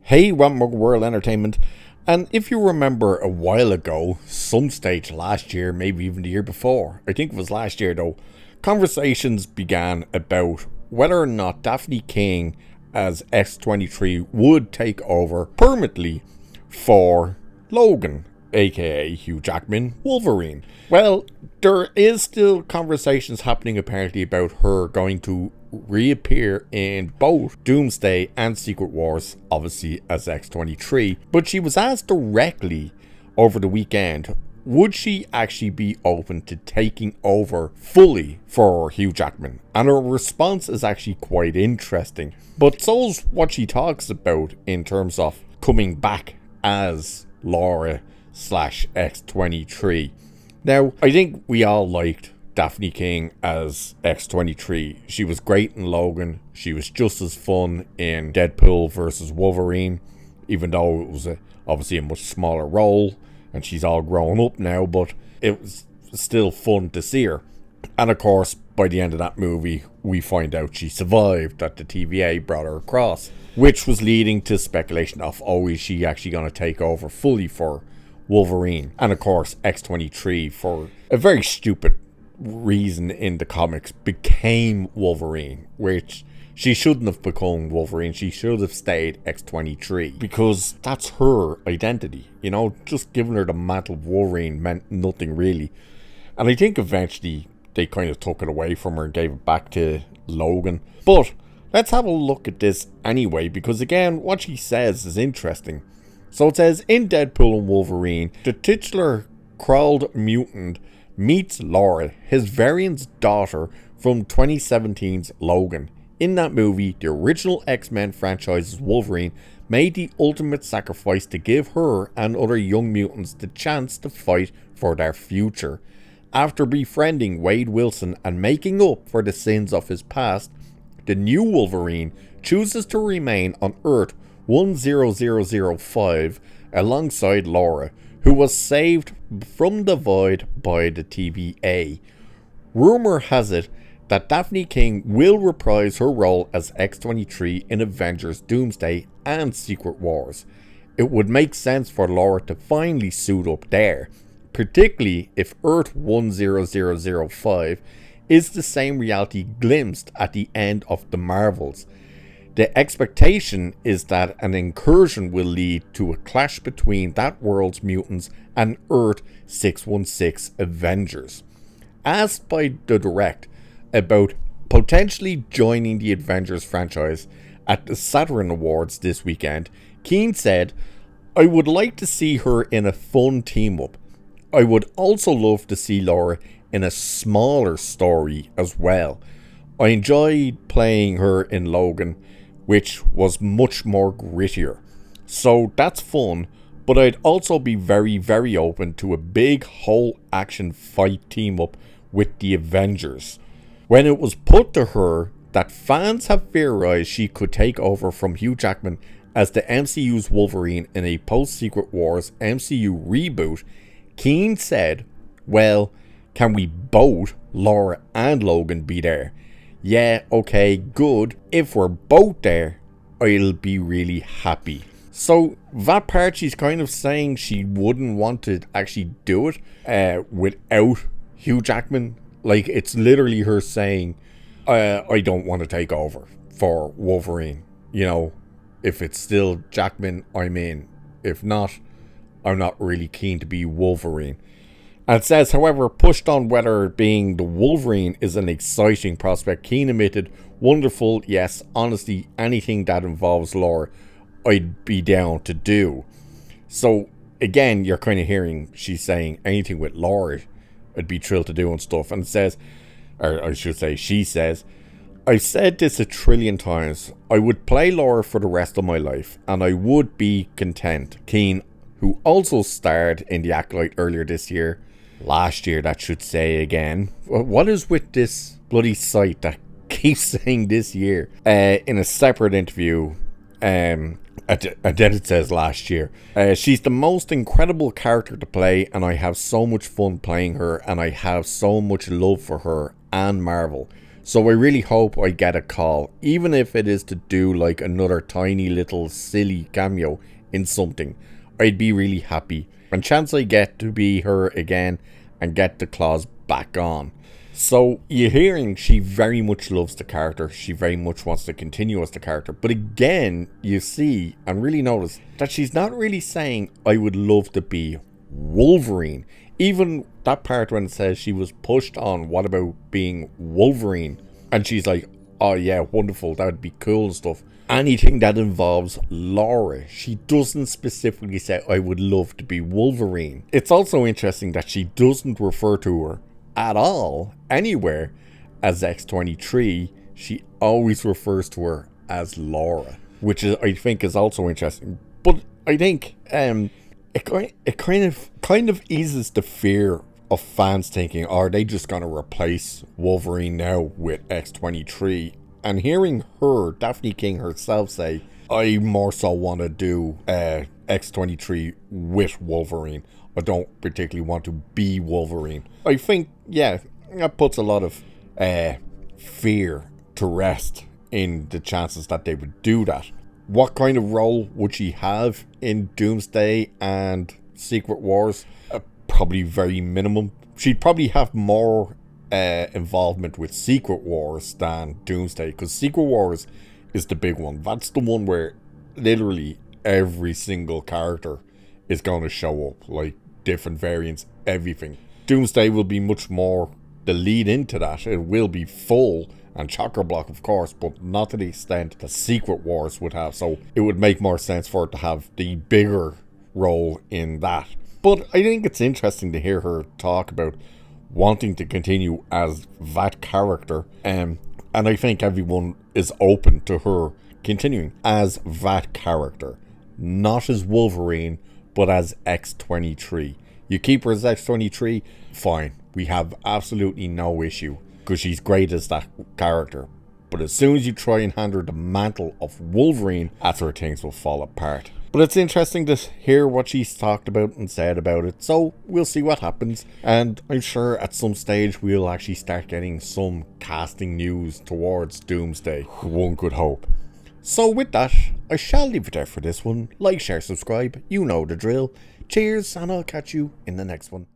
Hey, Mug World Entertainment. And if you remember a while ago, some stage last year, maybe even the year before, I think it was last year though, conversations began about whether or not Dafne Keen as X-23 would take over permanently for Logan, aka Hugh Jackman Wolverine. Well, there is still conversations happening apparently about her going to reappear in both Doomsday and Secret Wars, obviously as X-23, but she was asked directly over the weekend, would she actually be open to taking over fully for Hugh Jackman? And her response is actually quite interesting, but so's what she talks about in terms of coming back as Laura / X-23. Now, I think we all liked Dafne Keen as X-23. She was great in Logan. She was just as fun in Deadpool versus Wolverine, even though it was obviously a much smaller role, and she's all grown up now, but it was still fun to see her. And of course, by the end of that movie, we find out she survived, that the TVA brought her across, which was leading to speculation of, oh, is she actually going to take over fully for Wolverine? And of course, X-23, for a very stupid reason in the comics, became Wolverine, which she shouldn't have become Wolverine. She should have stayed X-23 because that's her identity. You know, just giving her the mantle of Wolverine meant nothing really. And I think eventually they kind of took it away from her and gave it back to Logan. But let's have a look at this anyway, because again, what she says is interesting. So it says, in Deadpool and Wolverine, the titular crawled mutant meets Laura, his variant's daughter, from 2017's Logan. In that movie, the original X-Men franchise's Wolverine made the ultimate sacrifice to give her and other young mutants the chance to fight for their future. After befriending Wade Wilson and making up for the sins of his past, the new Wolverine chooses to remain on Earth 10005 alongside Laura, who was saved from the void by the TVA. Rumor has it that Dafne Keen will reprise her role as X-23 in Avengers Doomsday and Secret Wars. It would make sense for Laura to finally suit up there, particularly if Earth 10005 is the same reality glimpsed at the end of The Marvels. The expectation is that an incursion will lead to a clash between that world's mutants and Earth 616 Avengers. Asked by The Direct about potentially joining the Avengers franchise at the Saturn Awards this weekend, Keen said, "I would like to see her in a fun team-up. I would also love to see Laura in a smaller story as well. I enjoyed playing her in Logan, which was much more grittier. So that's fun, but I'd also be very, very open to a big whole action fight team up with the Avengers." When it was put to her that fans have theorized she could take over from Hugh Jackman as the MCU's Wolverine in a post-Secret Wars MCU reboot, Keen said, "Well, can we both, Laura and Logan, be there? Yeah, okay, good. If we're both there, I'll be really happy." So that part, she's kind of saying she wouldn't want to actually do it without Hugh Jackman. Like, it's literally her saying, I don't want to take over for Wolverine. You know, if it's still Jackman, I'm in. If not, I'm not really keen to be Wolverine. And it says, however, pushed on whether being the Wolverine is an exciting prospect, Keen admitted, "Wonderful, yes, honestly, anything that involves Laura, I'd be down to do." So, again, you're kind of hearing she's saying anything with Laura, I'd be thrilled to do and stuff. And it says, or I should say, she says, "I've said this a trillion times. I would play Laura for the rest of my life, and I would be content." Keen, who also starred in The Acolyte earlier this year, last year, that should say again. What is with this bloody site that keeps saying this year? In a separate interview, and then it says last year. "She's the most incredible character to play, and I have so much fun playing her, and I have so much love for her and Marvel. So I really hope I get a call, even if it is to do like another tiny little silly cameo in something. I'd be really happy. And chance I get to be her again and get the claws back on. So you're hearing she very much loves the character. She very much wants to continue as the character. But again, you see and really notice that she's not really saying, I would love to be Wolverine. Even that part when it says she was pushed on, what about being Wolverine? And she's like, oh yeah, wonderful, that would be cool and stuff. Anything that involves Laura. She doesn't specifically say, I would love to be Wolverine. It's also interesting that she doesn't refer to her at all, anywhere, as X-23. She always refers to her as Laura, which is, I think, is also interesting. But I think it kind of eases the fear of fans thinking, are they just going to replace Wolverine now with X-23? And hearing her, Dafne Keen herself, say, I more so want to do X-23 with Wolverine. I don't particularly want to be Wolverine. I think, yeah, that puts a lot of fear to rest in the chances that they would do that. What kind of role would she have in Doomsday and Secret Wars? Probably very minimum. She'd probably have more involvement with Secret Wars than Doomsday, because Secret Wars is the big one. That's the one where literally every single character is going to show up, like different variants, everything. Doomsday will be much more the lead into that. It will be full and chock-a-block, of course, but not to the extent that Secret Wars would have. So it would make more sense for it to have the bigger role in that. But I think it's interesting to hear her talk about wanting to continue as that character, and I think everyone is open to her continuing as that character, not as Wolverine, but as X-23. You keep her as X-23, fine, we have absolutely no issue, because she's great as that character. But as soon as you try and hand her the mantle of Wolverine, that's where things will fall apart. But it's interesting to hear what she's talked about and said about it, so we'll see what happens. And I'm sure at some stage we'll actually start getting some casting news towards Doomsday. One could hope. So with that, I shall leave it there for this one. Like, share, subscribe, you know the drill. Cheers, and I'll catch you in the next one.